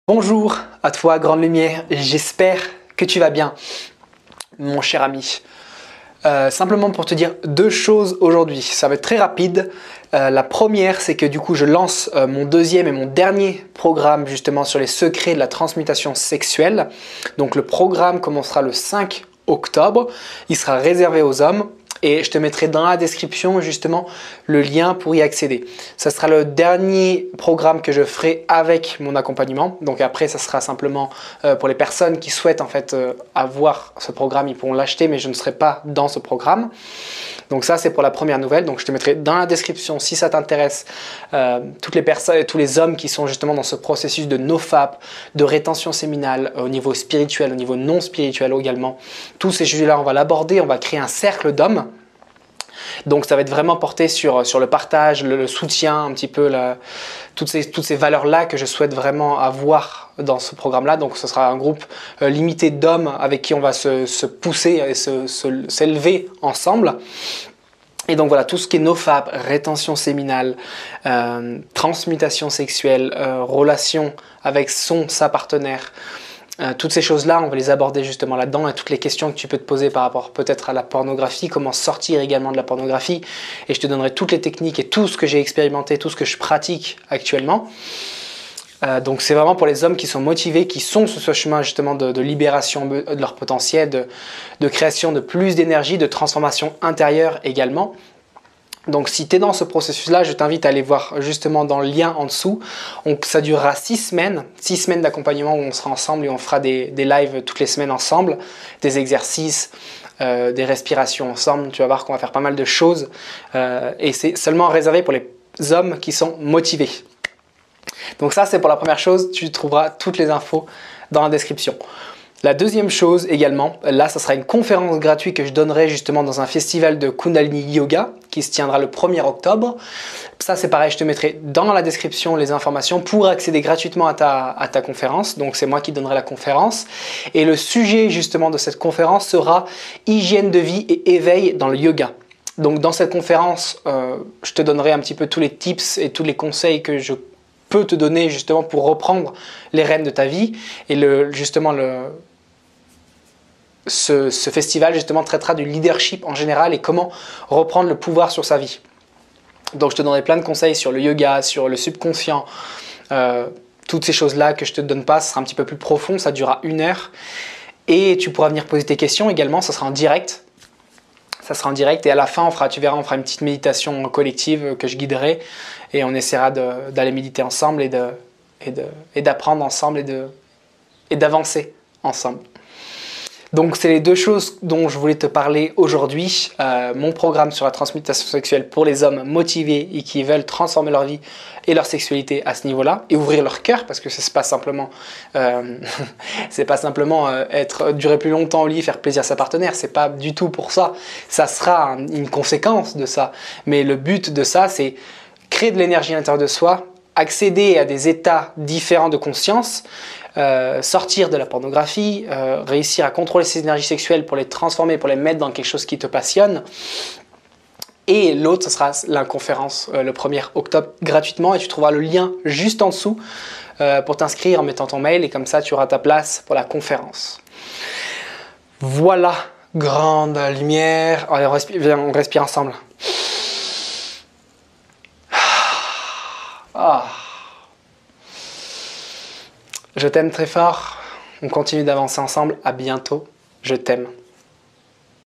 Bonjour à toi, Grande Lumière, j'espère que tu vas bien, mon cher ami. Simplement pour te dire deux choses aujourd'hui, ça va être très rapide. La première, c'est que du coup je lance mon deuxième et mon dernier programme justement sur les secrets de la transmutation sexuelle. Donc le programme commencera le 5 octobre, il sera réservé aux hommes. Et je te mettrai dans la description justement le lien pour y accéder. Ça sera le dernier programme que je ferai avec mon accompagnement. Donc après, ça sera simplement pour les personnes qui souhaitent en fait avoir ce programme, ils pourront l'acheter, mais je ne serai pas dans ce programme. Donc ça, c'est pour la première nouvelle. Donc je te mettrai dans la description, si ça t'intéresse, toutes les personnes et tous les hommes qui sont justement dans ce processus de nofap, de rétention séminale au niveau spirituel, au niveau non spirituel également. Tous ces sujets-là, on va l'aborder, on va créer un cercle d'hommes. Donc ça va être vraiment porté sur le partage, le soutien, un petit peu toutes ces valeurs-là que je souhaite vraiment avoir dans ce programme-là. Donc ce sera un groupe limité d'hommes avec qui on va se pousser et s'élever ensemble. Et donc voilà, tout ce qui est nofap, rétention séminale, transmutation sexuelle, relation avec sa partenaire, toutes ces choses-là, on va les aborder justement là-dedans et toutes les questions que tu peux te poser par rapport peut-être à la pornographie, comment sortir également de la pornographie. Et je te donnerai toutes les techniques et tout ce que j'ai expérimenté, tout ce que je pratique actuellement. Donc c'est vraiment pour les hommes qui sont motivés, qui sont sur ce chemin justement de libération de leur potentiel, de création de plus d'énergie, de transformation intérieure également. Donc si tu es dans ce processus-là, je t'invite à aller voir justement dans le lien en dessous. Donc ça durera 6 semaines d'accompagnement où on sera ensemble et on fera des lives toutes les semaines ensemble, des exercices, des respirations ensemble. Tu vas voir qu'on va faire pas mal de choses et c'est seulement réservé pour les hommes qui sont motivés. Donc ça, c'est pour la première chose, tu trouveras toutes les infos dans la description. La deuxième chose également, là, ça sera une conférence gratuite que je donnerai justement dans un festival de Kundalini Yoga qui se tiendra le 1er octobre. Ça, c'est pareil, je te mettrai dans la description les informations pour accéder gratuitement à ta conférence. Donc, c'est moi qui donnerai la conférence. Et le sujet justement de cette conférence sera hygiène de vie et éveil dans le yoga. Donc, dans cette conférence, je te donnerai un petit peu tous les tips et tous les conseils que je peux te donner justement pour reprendre les rênes de ta vie. Et ce festival justement traitera du leadership en général et comment reprendre le pouvoir sur sa vie. Donc je te donnerai plein de conseils sur le yoga, sur le subconscient, toutes ces choses-là que je ne te donne pas, ce sera un petit peu plus profond, ça durera 1 heure. Et tu pourras venir poser tes questions également, ça sera en direct. Ça sera en direct et à la fin, tu verras, on fera une petite méditation collective que je guiderai et on essaiera d'aller méditer ensemble et d'apprendre ensemble et d'avancer ensemble. Donc c'est les deux choses dont je voulais te parler aujourd'hui. Mon programme sur la transmutation sexuelle pour les hommes motivés et qui veulent transformer leur vie et leur sexualité à ce niveau-là et ouvrir leur cœur parce que c'est pas simplement durer plus longtemps au lit, faire plaisir à sa partenaire. C'est pas du tout pour ça. Ça sera une conséquence de ça. Mais le but de ça, c'est créer de l'énergie à l'intérieur de soi, accéder à des états différents de conscience, sortir de la pornographie, réussir à contrôler ses énergies sexuelles pour les transformer, pour les mettre dans quelque chose qui te passionne. Et l'autre, ce sera la conférence le 1er octobre gratuitement et tu trouveras le lien juste en dessous pour t'inscrire en mettant ton mail et comme ça tu auras ta place pour la conférence. Voilà, grande lumière. Allez, on respire ensemble. Ah. Je t'aime très fort, on continue d'avancer ensemble, à bientôt, je t'aime.